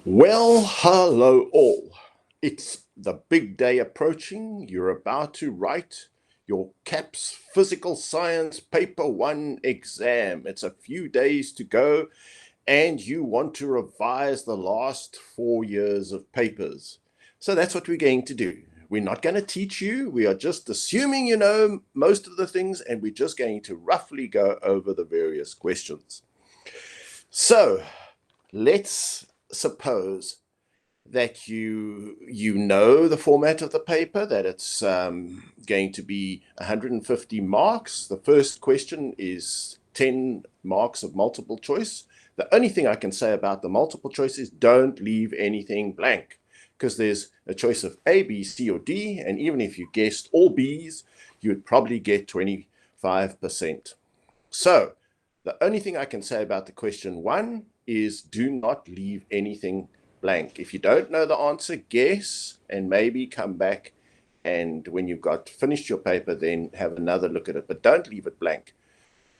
Well, hello all. It's the big day approaching. You're about to write your CAPS Physical Science Paper 1 exam. It's a few days to go, and you want to revise the last 4 years of papers. So that's what we're going to do. We're not going to teach you. We are just assuming you know most of the things, and we're just going to roughly go over the various questions. So let's suppose that you know the format of the paper, that it's going to be 150 marks. The first question is 10 marks of multiple choice. The only thing I can say about the multiple choice is don't leave anything blank, because there's a choice of A, B, C, or D, and even if you guessed all B's, you would probably get 25%. So the only thing I can say about the question one is do not leave anything blank. If you don't know the answer, guess and maybe come back, and when you've got finished your paper, then have another look at it. But don't leave it blank.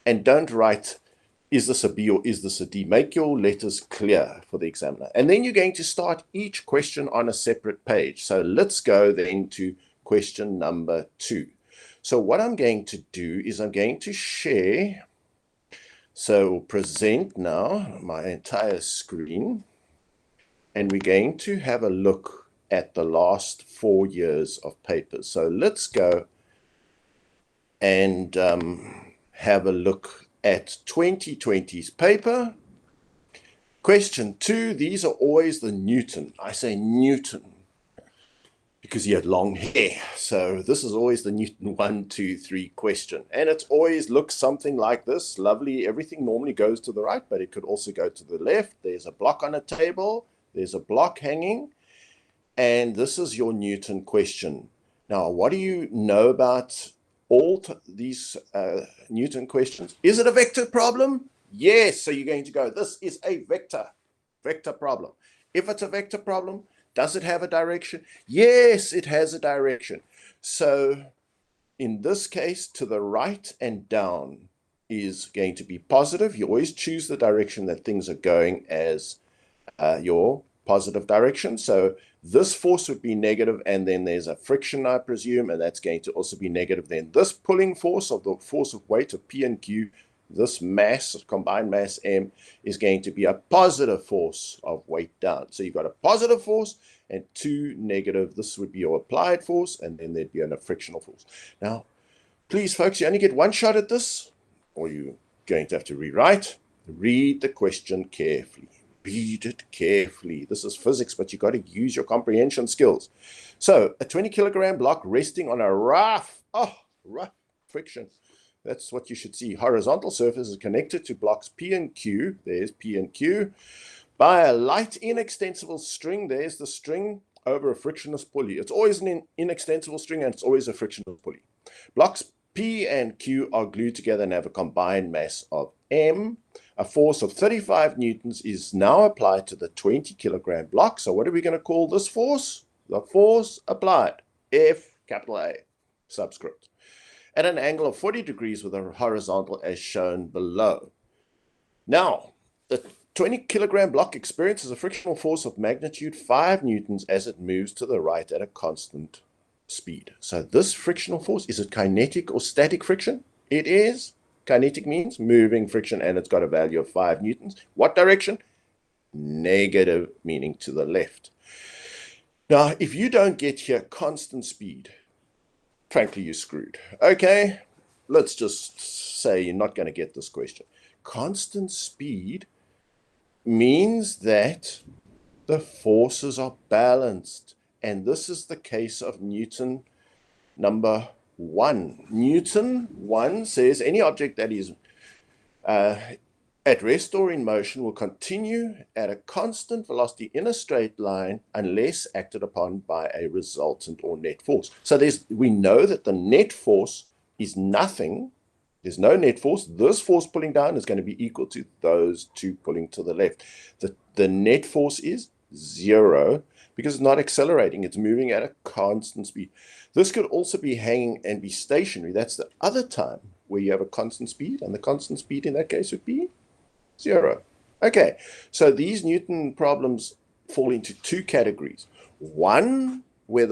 And don't write, is this a B or is this a D? Make your letters clear for the examiner. And then you're going to start each question on a separate page. So let's go then to question number 2. So what I'm going to do is I'm going to share. So present now my entire screen, and we're going to have a look at the last 4 years of papers. So let's go and have a look at 2020's paper. Question 2, these are always the Newton. I say Newton because he had long hair. So this is always the Newton 1, 2, 3 question. And it always looks something like this. Lovely. Everything normally goes to the right, but it could also go to the left. There's a block on a table. There's a block hanging. And this is your Newton question. Now, what do you know about all these Newton questions? Is it a vector problem? Yes. So you're going to go, this is a vector problem. If it's a vector problem, does it have a direction? Yes, it has a direction. So in this case, to the right and down is going to be positive. You always choose the direction that things are going as your positive direction. So this force would be negative, and then there's a friction, I presume, and that's going to also be negative. Then this pulling force of the force of weight of P and Q, this mass, combined mass M, is going to be a positive force of weight down. So you've got a positive force and 2 negative. This would be your applied force, and then there'd be a frictional force. Now, please, folks, you only get one shot at this, or you're going to have to rewrite. Read the question carefully. Read it carefully. This is physics, but you've got to use your comprehension skills. So a 20-kilogram block resting on a rough friction. That's what you should see. Horizontal surface is connected to blocks P and Q. There's P and Q. By a light inextensible string. There's the string over a frictionless pulley. It's always an inextensible string, and it's always a frictionless pulley. Blocks P and Q are glued together and have a combined mass of M. A force of 35 newtons is now applied to the 20-kilogram block. So what are we going to call this force? The force applied. F, capital A, subscript. At an angle of 40 degrees with a horizontal as shown below. Now, the 20-kilogram block experiences a frictional force of magnitude 5 newtons as it moves to the right at a constant speed. So this frictional force, is it kinetic or static friction? It is. Kinetic means moving friction, and it's got a value of 5 newtons. What direction? Negative, meaning to the left. Now, if you don't get here constant speed, frankly, you're screwed. Okay, let's just say you're not going to get this question. Constant speed means that the forces are balanced, and this is the case of Newton number 1. Newton 1 says any object that is at rest or in motion will continue at a constant velocity in a straight line unless acted upon by a resultant or net force. So we know that the net force is nothing. There's no net force. This force pulling down is going to be equal to those two pulling to the left. The net force is 0 because it's not accelerating. It's moving at a constant speed. This could also be hanging and be stationary. That's the other time where you have a constant speed, and the constant speed in that case would be 0. Okay, so these Newton problems fall into two categories. One, where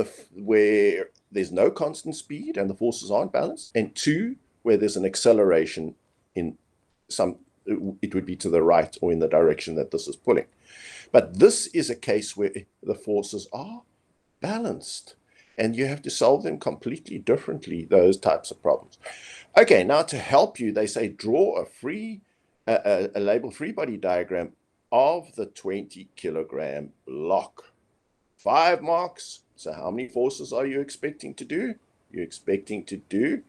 there's no constant speed and the forces aren't balanced, and two, where there's an acceleration in some, it would be to the right or in the direction that this is pulling. But this is a case where the forces are balanced, and you have to solve them completely differently, those types of problems. Okay, now to help you, they say draw a label free body diagram of the 20 kilogram block. 5 marks. So how many forces are you expecting to do? You're expecting to do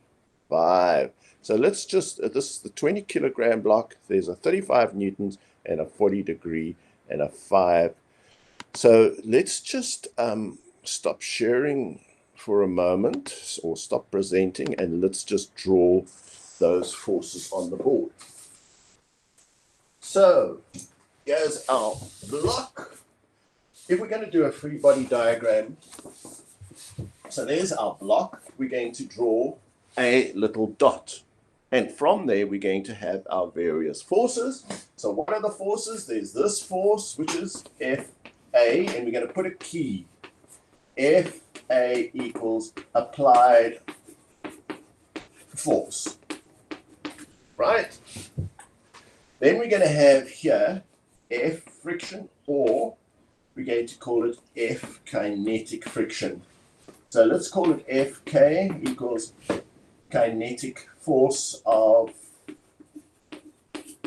5. So let's just, this is the 20 kilogram block. There's a 35 newtons and a 40 degree and a 5. So let's just stop sharing for a moment, or stop presenting, and let's just draw those forces on the board. So here's our block. If we're going to do a free body diagram, so there's our block, we're going to draw a little dot. And from there, we're going to have our various forces. So what are the forces? There's this force, which is FA, and we're going to put a key. FA equals applied force, right? Then we're going to have here F friction, or we're going to call it F kinetic friction. So let's call it Fk equals kinetic force of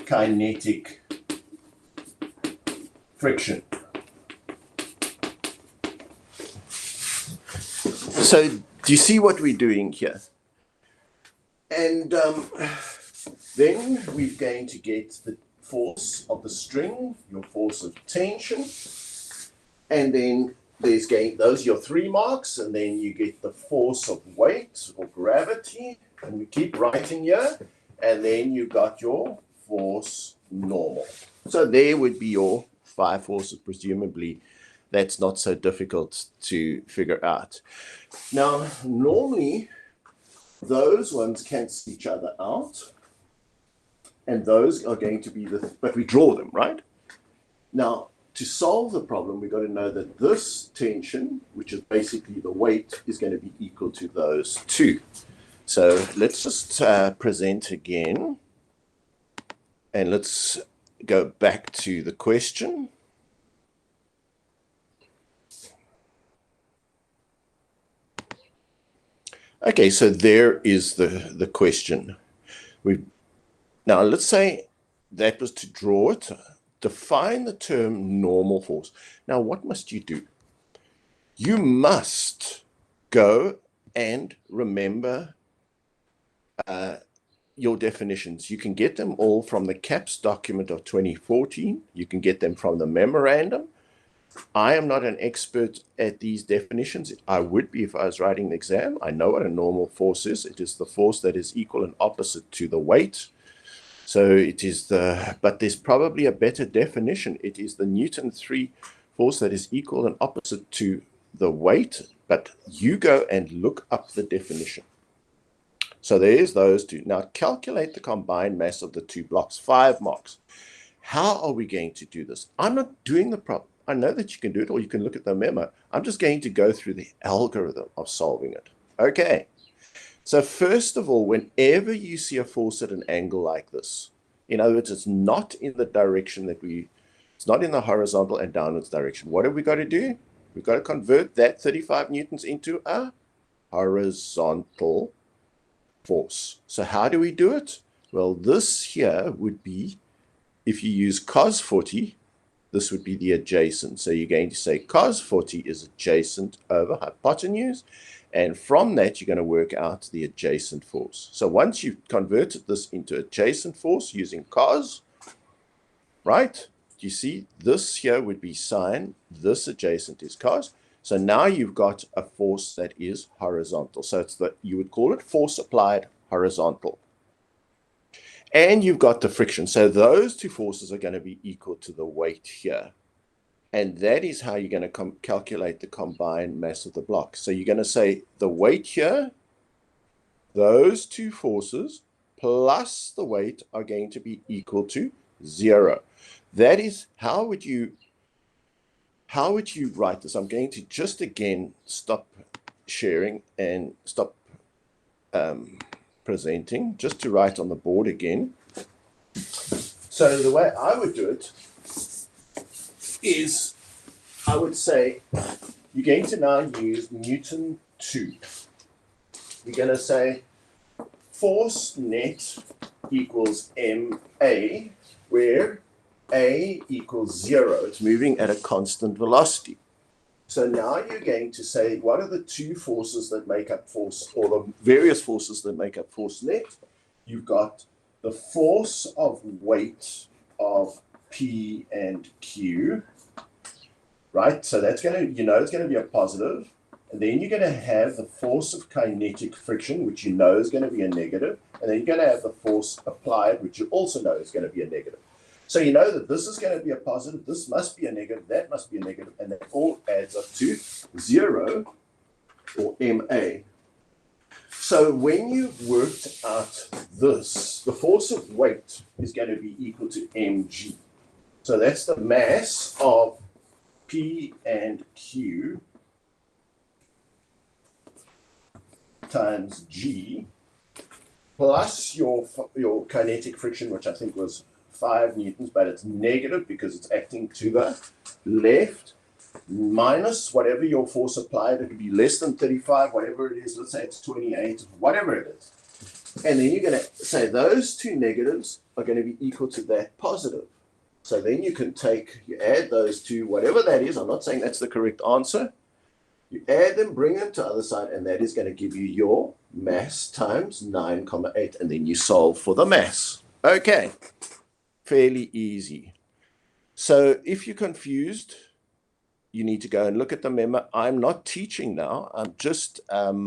kinetic friction. So do you see what we're doing here? And then we're going to get the force of the string, your force of tension, and then there's those are your 3 marks, and then you get the force of weight or gravity, and we keep writing here, and then you got your force normal. So there would be your 5 forces, presumably. That's not so difficult to figure out. Now, normally, those ones cancel each other out, and those are going to be but we draw them, right? Now, to solve the problem, we've got to know that this tension, which is basically the weight, is going to be equal to those 2. So let's just present again, and let's go back to the question. Okay, so there is the question. Now, let's say that was to draw it. Define the term normal force. Now, what must you do? You must go and remember your definitions. You can get them all from the CAPS document of 2014. You can get them from the memorandum. I am not an expert at these definitions. I would be if I was writing the exam. I know what a normal force is. It is the force that is equal and opposite to the weight. So it is but there's probably a better definition. It is the Newton 3 force that is equal and opposite to the weight, but you go and look up the definition. So there's those 2. Now calculate the combined mass of the 2 blocks, 5 marks. How are we going to do this? I'm not doing the problem. I know that you can do it, or you can look at the memo. I'm just going to go through the algorithm of solving it. Okay. So first of all, whenever you see a force at an angle like this, in other words, it's not in the direction that it's not in the horizontal and downwards direction. What have we got to do? We've got to convert that 35 newtons into a horizontal force. So how do we do it? Well, this here would be, if you use cos 40, this would be the adjacent. So you're going to say cos 40 is adjacent over hypotenuse. And from that, you're going to work out the adjacent force. So once you've converted this into adjacent force using cos, right? Do you see? This here would be sine. This adjacent is cos. So now you've got a force that is horizontal. So it's you would call it force applied horizontal. And you've got the friction. So those 2 forces are going to be equal to the weight here. And that is how you're going to calculate the combined mass of the block. So you're going to say the weight here, those 2 forces plus the weight are going to be equal to 0. That is, how would you how would you write this? I'm going to just again stop sharing and stop presenting, just to write on the board again. So the way I would do it is, I would say, you're going to now use Newton 2. You're going to say force net equals ma, where a equals 0. It's moving at a constant velocity. So now you're going to say, what are the two forces that make up force, or the various forces that make up force net? You've got the force of weight of P and Q, right? So that's going to, it's going to be a positive. And then you're going to have the force of kinetic friction, which you know is going to be a negative. And then you're going to have the force applied, which you also know is going to be a negative. So you know that this is going to be a positive, this must be a negative, that must be a negative, and that all adds up to 0, or ma. So when you've worked out this, the force of weight is going to be equal to mg. So that's the mass of P and Q times g, plus your kinetic friction, which I think was 5 newtons, but it's negative because it's acting to the left, minus whatever your force applied. It could be less than 35, whatever it is. Let's say it's 28, whatever it is. And then you're going to say those two negatives are going to be equal to that positive. So then you can you add those two, whatever that is. I'm not saying that's the correct answer. You add them, bring them to the other side, and that is going to give you your mass times 9,8, and then you solve for the mass. Okay. Fairly easy. So if you're confused, you need to go and look at the memo. I'm not teaching now. I'm just going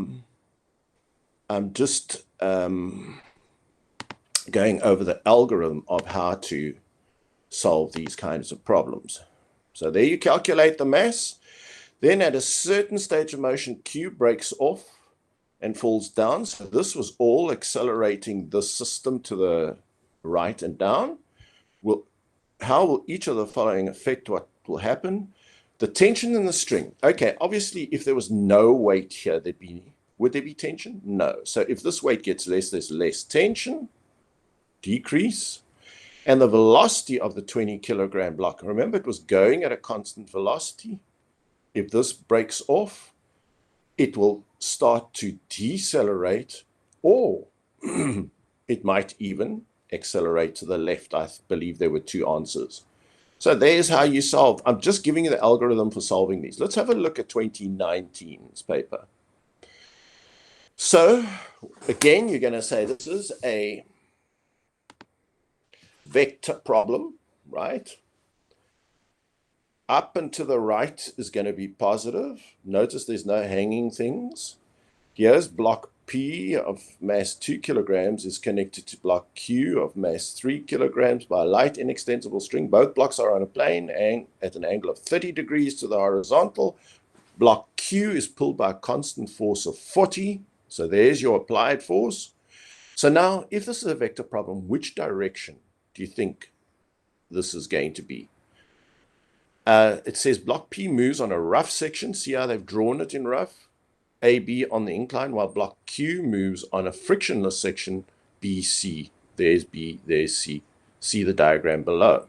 over the algorithm of how to solve these kinds of problems. So there you calculate the mass. Then at a certain stage of motion, Q breaks off and falls down. So this was all accelerating the system to the right and down. How will each of the following affect what will happen? The tension in the string. Okay, obviously, if there was no weight here, would there be tension? No. So if this weight gets less, there's less tension, decrease. And the velocity of the 20 kilogram block, remember it was going at a constant velocity. If this breaks off, it will start to decelerate, or it might even accelerate to the left. I believe there were two answers. So there's how you solve. I'm just giving you the algorithm for solving these. Let's have a look at 2019's paper. So again, you're going to say this is a vector problem, right? Up and to the right is going to be positive. Notice there's no hanging things. Here's block P of mass 2 kilograms is connected to block Q of mass 3 kilograms by a light inextensible string. Both blocks are on a plane and at an angle of 30 degrees to the horizontal. Block Q is pulled by a constant force of 40. So there's your applied force. So now, if this is a vector problem, which direction do you think this is going to be? It says block P moves on a rough section. See how they've drawn it in rough? AB on the incline, while block Q moves on a frictionless section, BC. There's B, there's C. See the diagram below.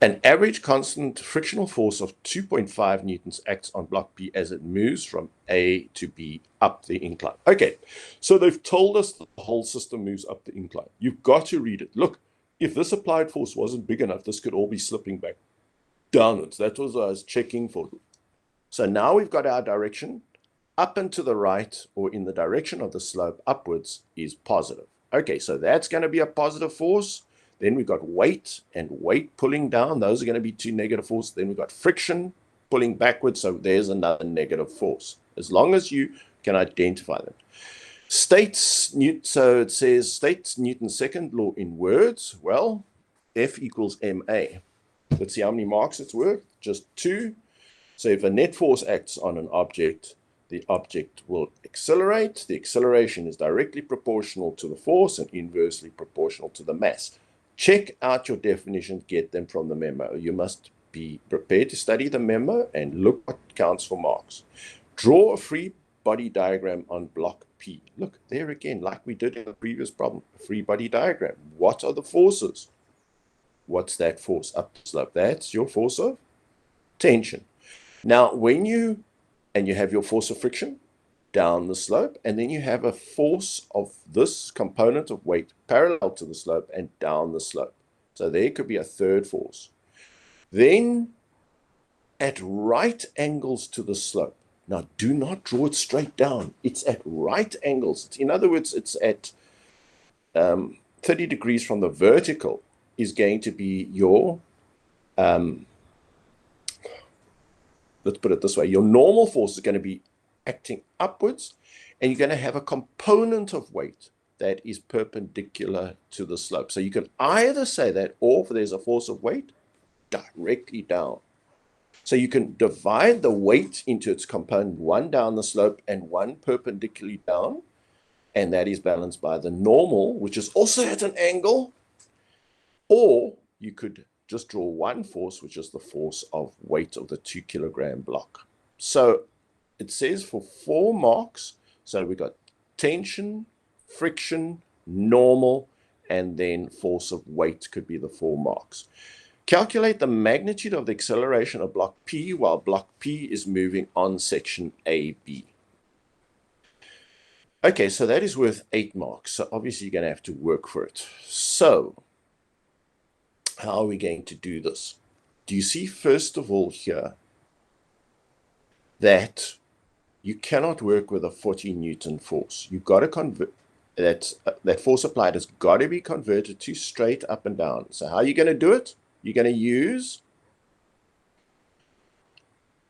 An average constant frictional force of 2.5 newtons acts on block P as it moves from A to B up the incline. Okay, so they've told us that the whole system moves up the incline. You've got to read it. Look, if this applied force wasn't big enough, this could all be slipping back downwards. That was what I was checking for. So now we've got our direction. Up and to the right, or in the direction of the slope upwards, is positive. Okay, so that's going to be a positive force. Then we've got weight and weight pulling down. Those are going to be two negative forces. Then we've got friction pulling backwards. So there's another negative force, as long as you can identify them. So it says states Newton's second law in words. Well, F equals ma. Let's see how many marks it's worth. Just 2. So if a net force acts on an object, the object will accelerate. The acceleration is directly proportional to the force and inversely proportional to the mass. Check out your definitions, get them from the memo. You must be prepared to study the memo and look what counts for marks. Draw a free body diagram on block P. Look, there again, like we did in the previous problem, a free body diagram. What are the forces? What's that force up the slope? That's your force of tension. Now, when you have your force of friction down the slope, and then you have a force of this component of weight parallel to the slope and down the slope. So there could be a third force. Then at right angles to the slope. Now, do not draw it straight down. It's at right angles. In other words, it's at 30 degrees from the vertical is going to be your, let's put it this way, your normal force is going to be acting upwards, and you're going to have a component of weight that is perpendicular to the slope. So you can either say that, or if there's a force of weight directly down. So you can divide the weight into its component, one down the slope and one perpendicularly down, and that is balanced by the normal, which is also at an angle. Or you could just draw one force, which is the force of weight of the 2 kilogram block. So it says for 4 marks, so we got tension, friction, normal, and then force of weight could be the 4 marks. Calculate the magnitude of the acceleration of block P while block P is moving on section AB. Okay, so that is worth 8 marks. So obviously you're going to have to work for it. So how are we going to do this? Do you see, first of all, here that you cannot work with a 40 Newton force? You've got to convert that force applied has got to be converted to straight up and down. So how are you going to do it? You're going to use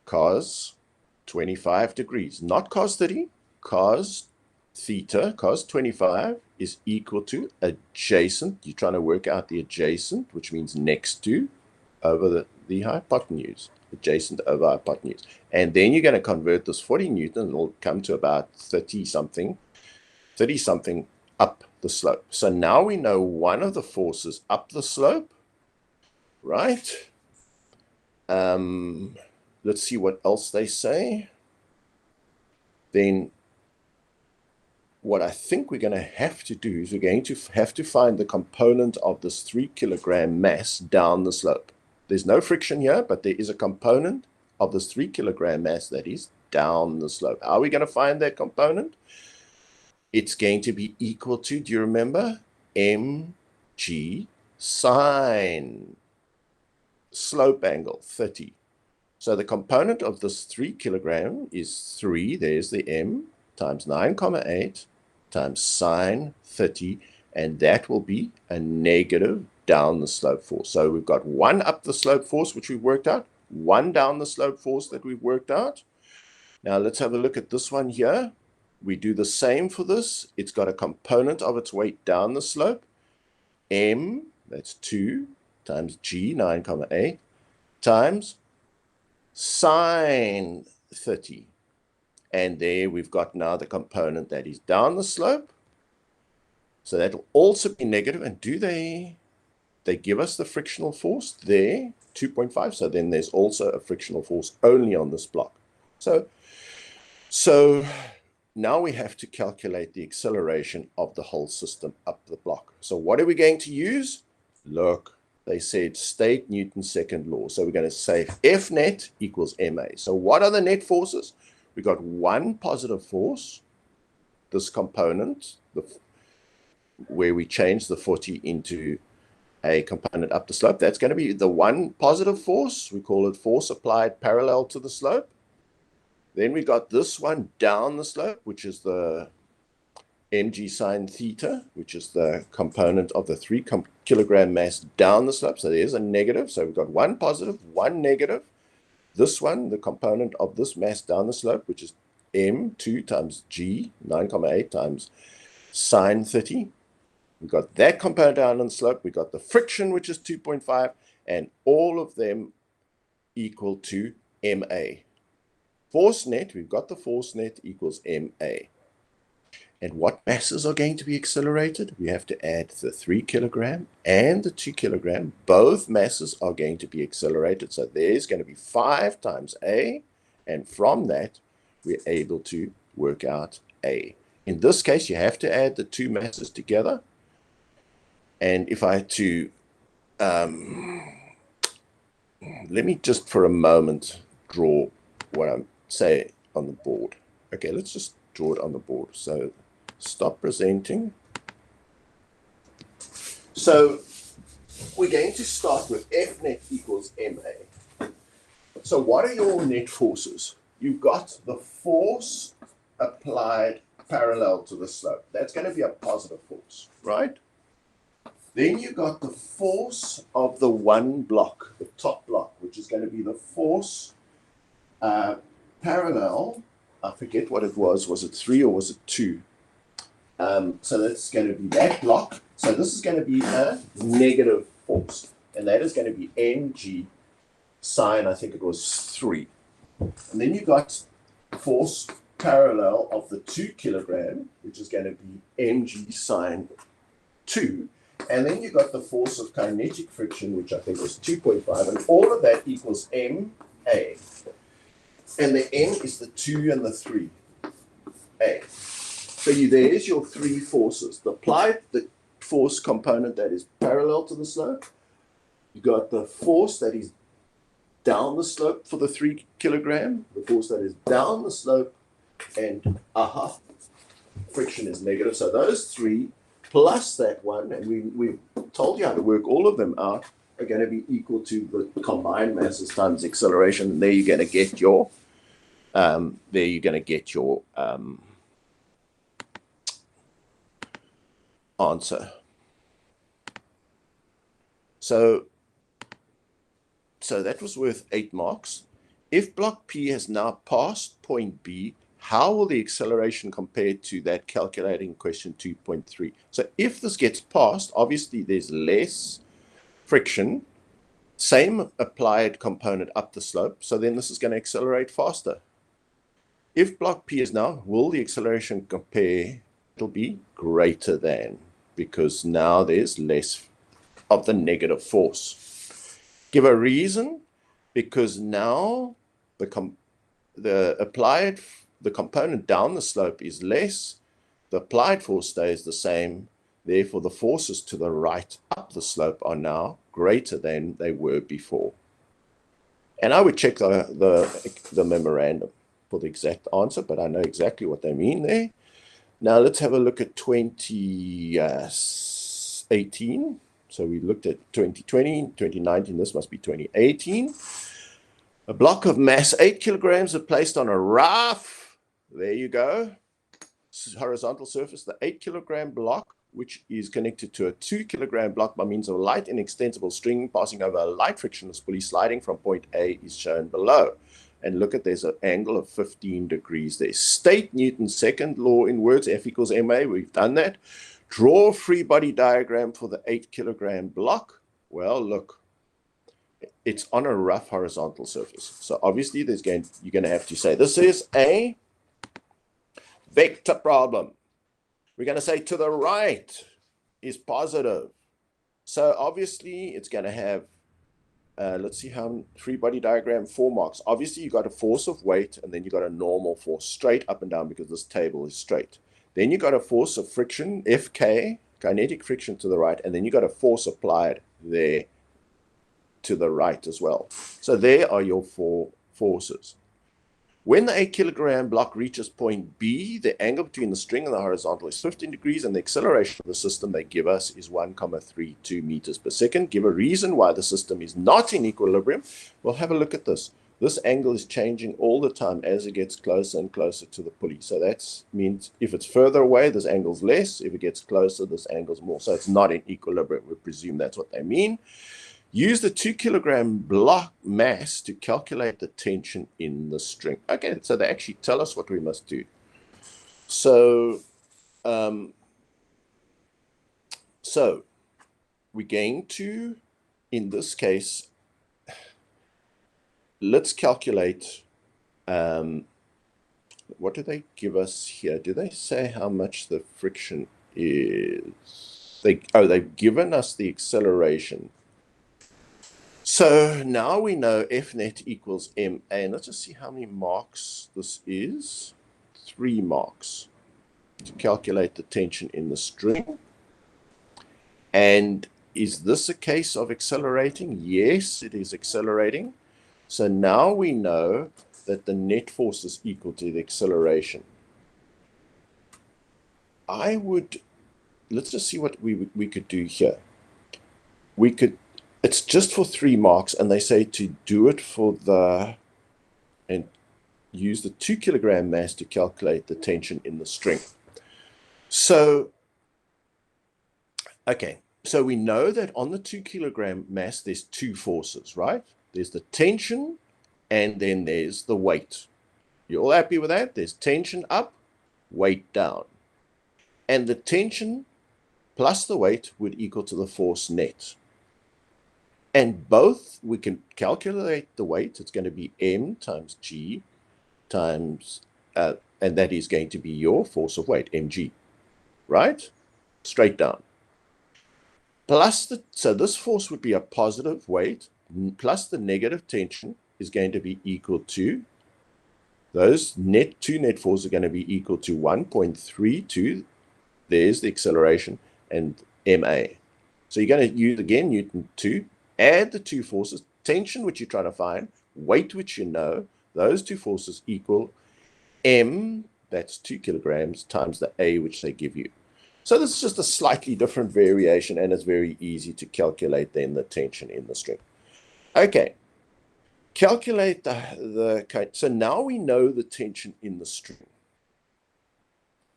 cos 25 degrees, not cos 30, cos theta, cos 25 is equal to adjacent. You're trying to work out the adjacent, which means next to, over the hypotenuse, adjacent over hypotenuse. And then you're going to convert this 40 Newton, it'll come to about 30 something up the slope. So now we know one of the forces up the slope, right? Let's see what else they say. Then what I think we're going to have to do is we're going to have to find the component of this 3 kilogram mass down the slope. There's no friction here, but there is a component of this 3 kilogram mass that is down the slope. How are we going to find that component? It's going to be equal to, do you remember? mg sine slope angle 30. So the component of this 3 kilogram is 3, there's the m, times 9,8 times sine 30, and that will be a negative down the slope force. So we've got 1 up the slope force, which we've worked out, 1 down the slope force that we've worked out. Now let's have a look at this one here. We do the same for this. It's got a component of its weight down the slope, m, that's 2, times g, 9,8, times sine 30. And there we've got now the component that is down the slope. So that will also be negative. And do they give us the frictional force there, 2.5. So then there's also a frictional force only on this block. So now we have to calculate the acceleration of the whole system up the block. So what are we going to use? Look, they said state Newton's second law. So we're going to say F net equals ma. So what are the net forces? We got one positive force, this component, where we change the 40 into a component up the slope. That's going to be the one positive force. We call it force applied parallel to the slope. Then we got this one down the slope, which is the mg sine theta, which is the component of the 3 kilogram mass down the slope. So there's a negative. So we've got one positive, one negative. This one, the component of this mass down the slope, which is m2 times g, 9,8 times sine 30. We've got that component down on the slope. We've got the friction, which is 2.5, and all of them equal to ma. Force net, we've got the force net equals ma. And what masses are going to be accelerated? We have to add the 3 kilogram and the 2 kilogram. Both masses are going to be accelerated. So there's going to be 5 times A. And from that, we're able to work out A. In this case, you have to add the two masses together. And if I had to, let me just for a moment draw what I'm saying on the board. Okay, let's just draw it on the board. So stop presenting. So we're going to start with F net equals MA. So what are your net forces? You've got the force applied parallel to the slope. That's going to be a positive force, right? Then you got the force of the one block, the top block, which is going to be the force parallel. I forget what it was it 3 or was it 2? So that's going to be that block. So this is going to be a negative force, and that is going to be mg sine, I think it was 3. And then you got force parallel of the 2 kilogram, which is going to be mg sine 2. And then you got the force of kinetic friction, which I think was 2.5, and all of that equals MA. And the M is the 2 and the 3. A. So there's your 3 forces. The applied, the force component that is parallel to the slope. You got the force that is down the slope for the 3 kilogram, the force that is down the slope, and friction is negative. So those 3 plus that one, and we told you how to work all of them out, are going to be equal to the combined masses times acceleration. And there you're going to get your answer. So that was worth 8 marks. If block P has now passed point B, how will the acceleration compare to that calculating question 2.3? So if this gets passed, obviously there's less friction, same applied component up the slope, so then this is going to accelerate faster. If block P is now, will the acceleration compare? It'll be greater than, because now there's less of the negative force. Give a reason, because now the component down the slope is less, the applied force stays the same, therefore the forces to the right up the slope are now greater than they were before. And I would check the memorandum for the exact answer, but I know exactly what they mean there. Now let's have a look at 2018. So we looked at 2020, 2019, this must be 2018. A block of mass 8 kilograms are placed on a raft. There you go. Horizontal surface, the 8 kilogram block, which is connected to a 2 kilogram block by means of a light inextensible string passing over a light frictionless pulley sliding from point A is shown below. And look at, there's an angle of 15 degrees there. State Newton's second law in words, F equals ma. We've done that. Draw a free body diagram for the 8 kilogram block. Well, look, it's on a rough horizontal surface. So obviously you're going to have to say this is a vector problem. We're going to say to the right is positive. So obviously it's going to have, let's see how free body diagram, 4 marks. Obviously you got a force of weight, and then you got a normal force straight up and down because this table is straight. Then you got a force of friction, Fk, kinetic friction to the right, and then you got a force applied there to the right as well. So there are your 4 forces. When the 8 kilogram block reaches point B, the angle between the string and the horizontal is 15 degrees, and the acceleration of the system they give us is 1,32 meters per second. Give a reason why the system is not in equilibrium. We'll have a look at this. This angle is changing all the time as it gets closer and closer to the pulley. So that means if it's further away, this angle's less. If it gets closer, this angle's more. So it's not in equilibrium. We presume that's what they mean. Use the 2 kilogram block mass to calculate the tension in the string. Okay, so they actually tell us what we must do. So, we're going to, in this case, let's calculate what do they give us here? Do they say how much the friction is? They've given us the acceleration. So now we know F net equals ma, and let's just see how many marks this is. 3 marks to calculate the tension in the string. And is this a case of accelerating? Yes, it is accelerating. So now we know that the net force is equal to the acceleration. Let's just see what we could do here. It's just for 3 marks, and they say to do it and use the 2 kilogram mass to calculate the tension in the string. So, okay, so we know that on the 2 kilogram mass, there's 2 forces, right? There's the tension, and then there's the weight. You all happy with that? There's tension up, weight down. And the tension plus the weight would equal to the force net. And both, we can calculate the weight. It's going to be m times g times, and that is going to be your force of weight, mg, right? Straight down. Plus so this force would be a positive weight, plus the negative tension is going to be equal to, those two net forces are going to be equal to 1.32. There's the acceleration, and ma. So you're going to use, again, Newton 2, add the 2 forces, tension, which you're trying to find, weight, which you know, those 2 forces equal m, that's 2 kilograms, times the a, which they give you. So this is just a slightly different variation, and it's very easy to calculate then the tension in the string. Okay, calculate so now we know the tension in the string.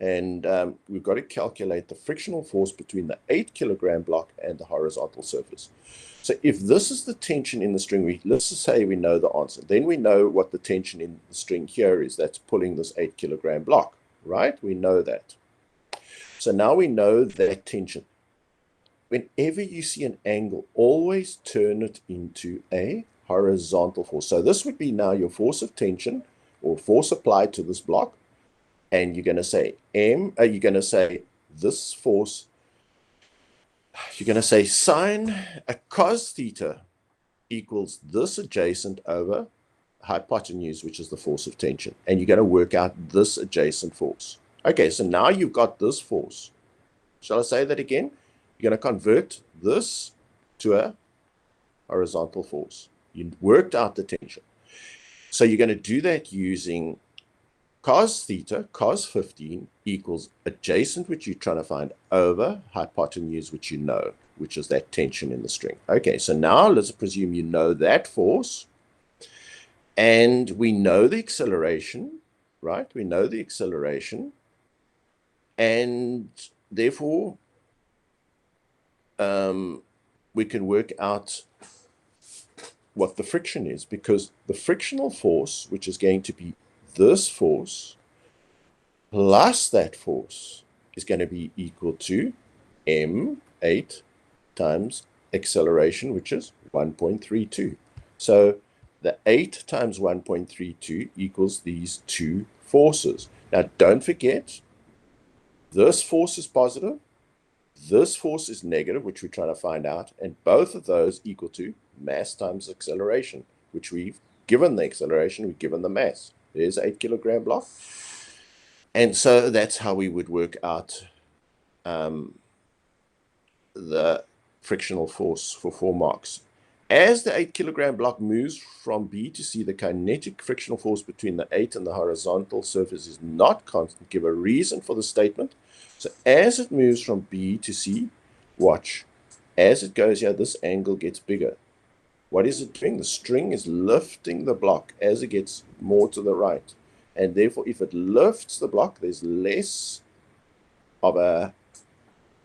And we've got to calculate the frictional force between the 8 kilogram block and the horizontal surface. So if this is the tension in the string, let's just say we know the answer. Then we know what the tension in the string here is. That's pulling this 8 kilogram block, right? We know that. So now we know that tension. Whenever you see an angle, always turn it into a horizontal force. So this would be now your force of tension, or force applied to this block. And you're going to say you're going to say this force, you're going to say sine a cos theta equals this adjacent over hypotenuse, which is the force of tension. And you're going to work out this adjacent force. Okay, so now you've got this force. Shall I say that again? You're going to convert this to a horizontal force. You worked out the tension. So you're going to do that using cos theta, cos 15, equals adjacent, which you're trying to find, over hypotenuse, which you know, which is that tension in the string. Okay, so now let's presume you know that force, and we know the acceleration, right? We know the acceleration, and therefore we can work out what the friction is, because the frictional force, which is going to be this force plus that force, is going to be equal to m8 times acceleration, which is 1.32. So the 8 times 1.32 equals these 2 forces. Now don't forget, this force is positive, this force is negative, which we're trying to find out, and both of those equal to mass times acceleration, which we've given the acceleration, we've given the mass. There's 8 kilogram block. And so that's how we would work out the frictional force for 4 marks. As the 8 kilogram block moves from B to C, the kinetic frictional force between the 8 and the horizontal surface is not constant. Give a reason for the statement. So as it moves from B to C, watch. As it goes here, this angle gets bigger. What is it doing? The string is lifting the block as it gets more to the right. And therefore, if it lifts the block, there's less of a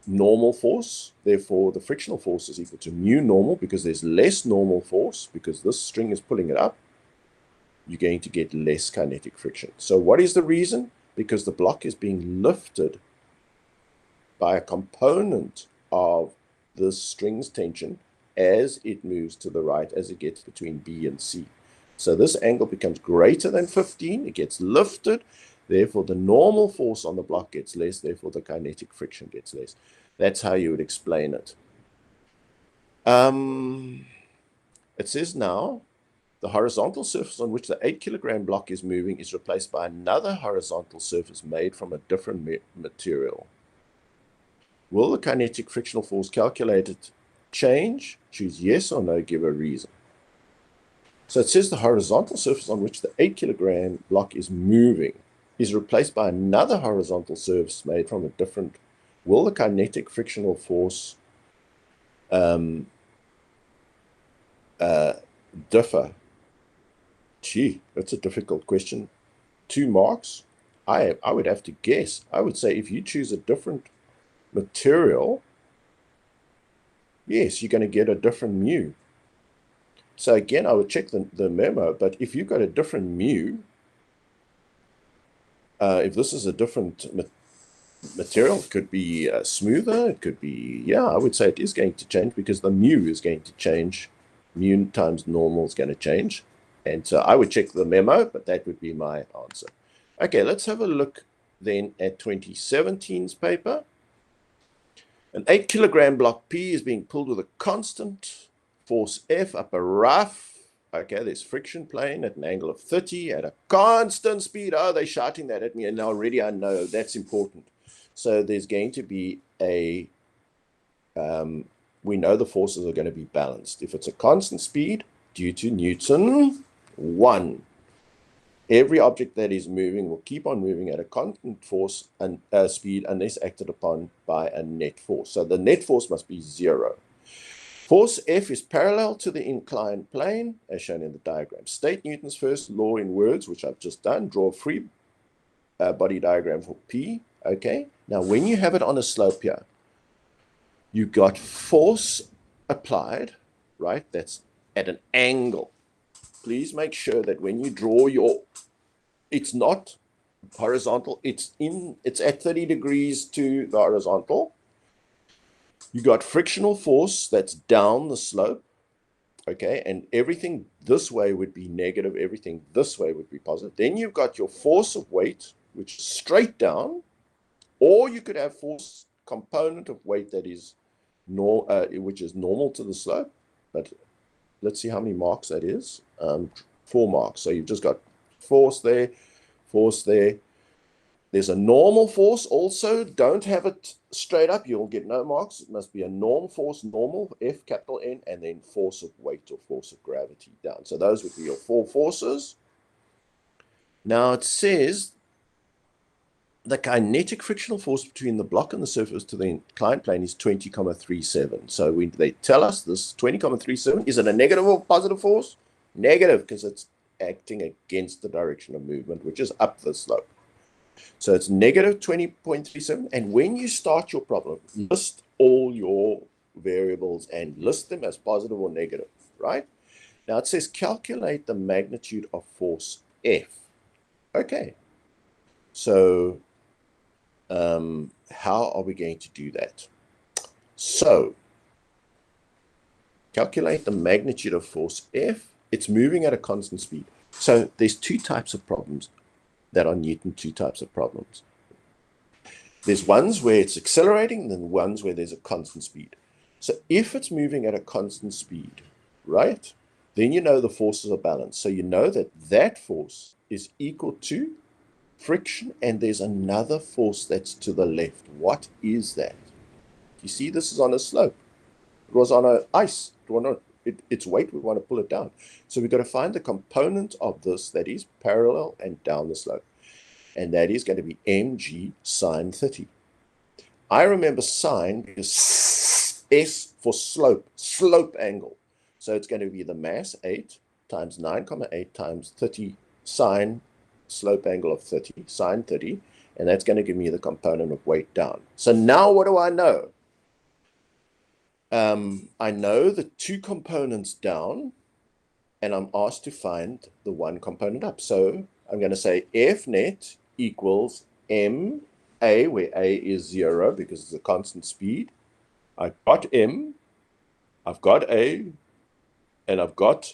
normal force. Therefore, the frictional force is equal to mu normal, because there's less normal force, because this string is pulling it up. You're going to get less kinetic friction. So what is the reason? Because the block is being lifted by a component of this string's tension as it moves to the right, as it gets between B and C. So this angle becomes greater than 15. It gets lifted. Therefore, the normal force on the block gets less. Therefore, the kinetic friction gets less. That's how you would explain it. It says now, the horizontal surface on which the 8-kilogram block is moving is replaced by another horizontal surface made from a different material. Will the kinetic frictional force calculated change? Choose yes or no, give a reason. So it says the horizontal surface on which the 8-kilogram block is moving is replaced by another horizontal surface made from a different. Will the kinetic frictional force differ? Gee, that's a difficult question. 2 marks. I would have to guess. I would say if you choose a different material, yes, you're going to get a different mu. So again, I would check the memo, but if you've got a different mu, if this is a different material, it could be smoother, it could be, yeah, I would say it is going to change because the mu is going to change. Mu times normal is going to change. And so I would check the memo, but that would be my answer. Okay, let's have a look then at 2017's paper. An 8-kilogram block P is being pulled with a constant force F up a rough, okay, there's friction plane at an angle of 30 at a constant speed. Oh, they're shouting that at me, and already I know that's important. So there's going to be a, we know the forces are going to be balanced. If it's a constant speed due to Newton 1, every object that is moving will keep on moving at a constant force and speed unless acted upon by a net force. So the net force must be 0. Force F is parallel to the inclined plane, as shown in the diagram. State Newton's first law in words, which I've just done. Draw a free body diagram for P. Okay. Now, when you have it on a slope here, you've got force applied, right? That's at an angle. Please make sure that when you draw it's not horizontal. It's at 30 degrees to the horizontal. You got frictional force that's down the slope, okay, and everything this way would be negative, everything this way would be positive. Then you've got your force of weight, which is straight down, or you could have force component of weight that is which is normal to the slope. But let's see how many marks that is. 4 marks. So you've just got force there, force there. There's a normal force also. Don't have it straight up. You'll get no marks. It must be a normal force, normal, F, capital N, and then force of weight or force of gravity down. So those would be your 4 forces. Now it says the kinetic frictional force between the block and the surface to the inclined plane is 20,37. So they tell us this 20,37. Is it a negative or positive force? Negative, because it's acting against the direction of movement, which is up the slope. So it's negative 20.37. And when you start your problem, list all your variables and list them as positive or negative, right? Now it says calculate the magnitude of force F. Okay. So how are we going to do that? So calculate the magnitude of force F. It's moving at a constant speed. So there's 2 types of problems that are Newton, 2 types of problems. There's ones where it's accelerating and then ones where there's a constant speed. So if it's moving at a constant speed, right, then you know the forces are balanced. So you know that that force is equal to friction, and there's another force that's to the left. What is that? You see, this is on a slope. It was on a ice. Its weight, we want to pull it down. So we've got to find the component of this that is parallel and down the slope. And that is going to be mg sine 30. I remember sine because S for slope, slope angle. So it's going to be the mass 8 times 9,8 times 30 sine slope angle of 30, sine 30. And that's going to give me the component of weight down. So now what do I know? I know the 2 components down, and I'm asked to find the 1 component up. So I'm going to say F net equals ma, where a is 0 because it's a constant speed. I've got m, I've got a, and I've got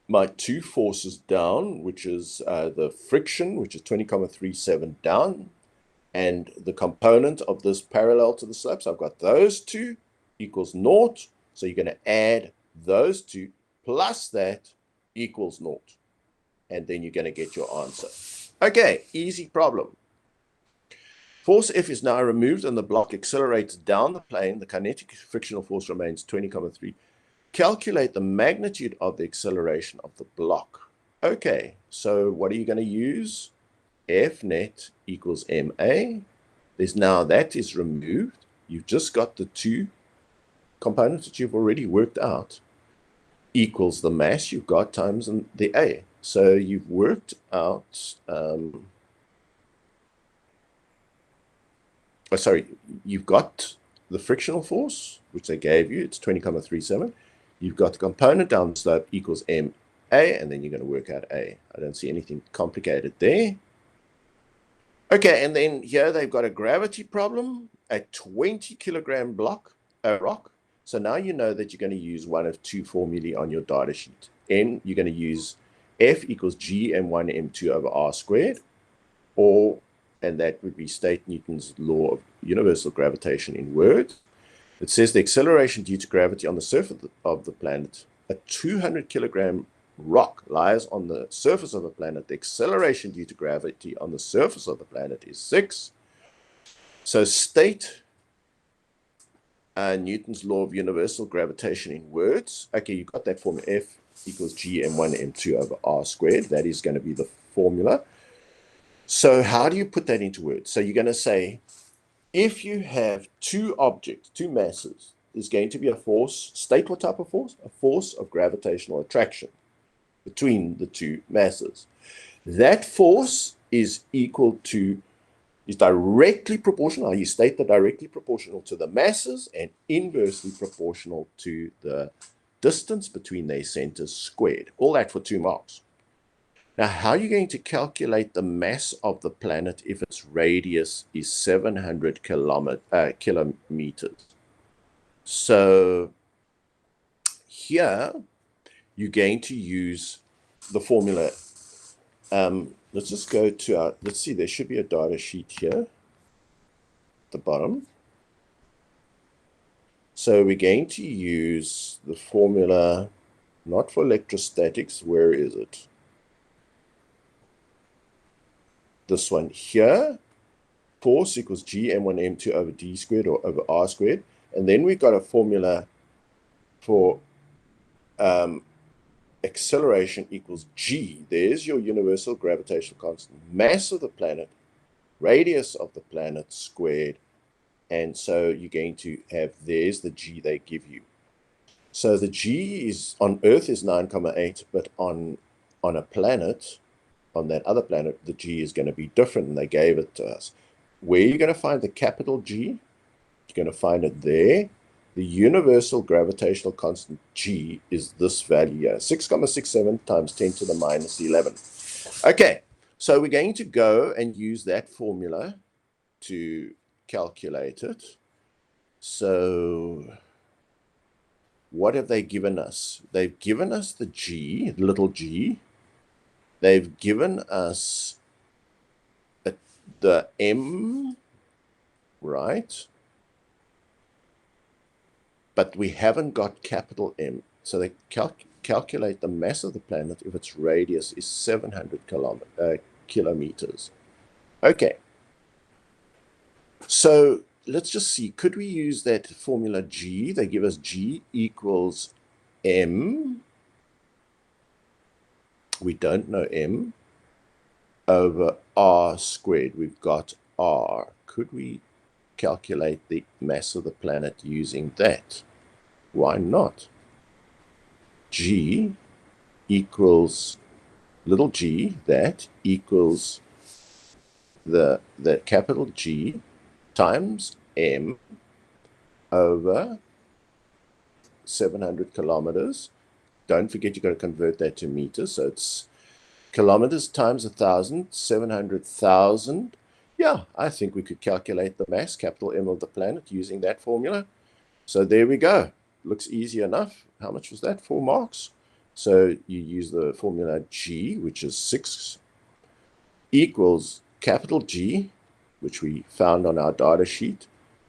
my two forces down, which is the friction, which is 20,37 down, and the component of this parallel to the slope. So I've got those two equals naught. So you're going to add those two plus that equals naught. And then you're going to get your answer. Okay, easy problem. Force F is now removed and the block accelerates down the plane. The kinetic frictional force remains 20,3. Calculate the magnitude of the acceleration of the block. Okay, so what are you going to use? F net equals ma. There's now that is removed. You've just got the two components that you've already worked out equals the mass you've got times the a. So you've worked out, you've got the frictional force, which they gave you, it's 20,37. You've got the component down the slope equals ma, and then you're going to work out a. I don't see anything complicated there. Okay, and then here they've got a gravity problem, a 20-kilogram rock. So now you know that you're going to use one of two formulae on your data sheet. You're going to use F equals G m1 m2 over r squared, and that would be state Newton's law of universal gravitation in words. It says the acceleration due to gravity on the surface of the planet, a 200-kilogram rock lies on the surface of the planet. The acceleration due to gravity on the surface of the planet is 6. So state Newton's law of universal gravitation in words. Okay, you got that formula, F equals G m1 m2 over r squared. That is going to be the formula. So how do you put that into words? So you're going to say, if you have two objects, two masses, there's going to be a force. State what type of force? A force of gravitational attraction between the two masses. That force is directly proportional. You state that directly proportional to the masses and inversely proportional to the distance between their centers squared. All that for 2 marks. Now, how are you going to calculate the mass of the planet if its radius is 700 kilometers? So here, you're going to use the formula. Let's just go to our, let's see, there should be a data sheet here at the bottom. So we're going to use the formula, not for electrostatics, where is it? This one here, force equals G m1 m2 over d squared or over r squared. And then we've got a formula for acceleration equals G. There's your universal gravitational constant, mass of the planet, radius of the planet squared. And so you're going to have, there's the G they give you. So the G is on Earth is 9,8, but on a planet, on that other planet, the G is going to be different, and they gave it to us. Where are you going to find the capital G? You're going to find it there. The universal gravitational constant G is this value here, 6,67 times 10 to the minus 11. Okay, so we're going to go and use that formula to calculate it. So what have they given us? They've given us the G, little g. They've given us the M, right? But we haven't got capital M. So they calculate the mass of the planet if its radius is 700 kilometers. Okay. So let's just see. Could we use that formula G? They give us G equals M. We don't know M, over R squared. We've got R. Could we calculate the mass of the planet using that? Why not? G equals little g, that equals the capital G times M over 700 kilometers. Don't forget, you've got to convert that to meters. So it's kilometers times 1,000, 700,000. Yeah, I think we could calculate the mass, capital M of the planet, using that formula. So there we go. Looks easy enough. How much was that? 4 marks. So you use the formula G, which is 6, equals capital G, which we found on our data sheet,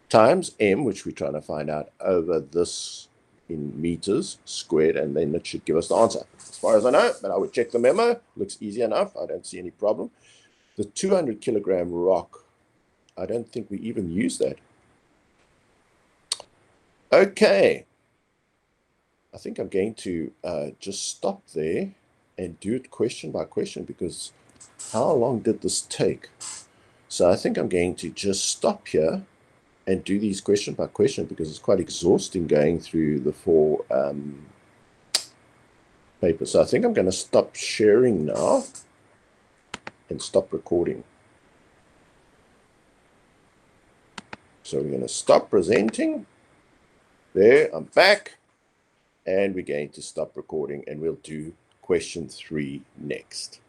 times M, which we're trying to find out, over this in meters squared, and then it should give us the answer. As far as I know, but I would check the memo. Looks easy enough. I don't see any problem. The 200 kilogram rock, I don't think we even use that. Okay. I think I'm going to just stop there and do it question by question, because how long did this take? So I think I'm going to just stop here and do these question by question, because it's quite exhausting going through the 4 papers. So I think I'm going to stop sharing now and stop recording. So we're going to stop presenting. There, I'm back. And we're going to stop recording, and we'll do question 3 next.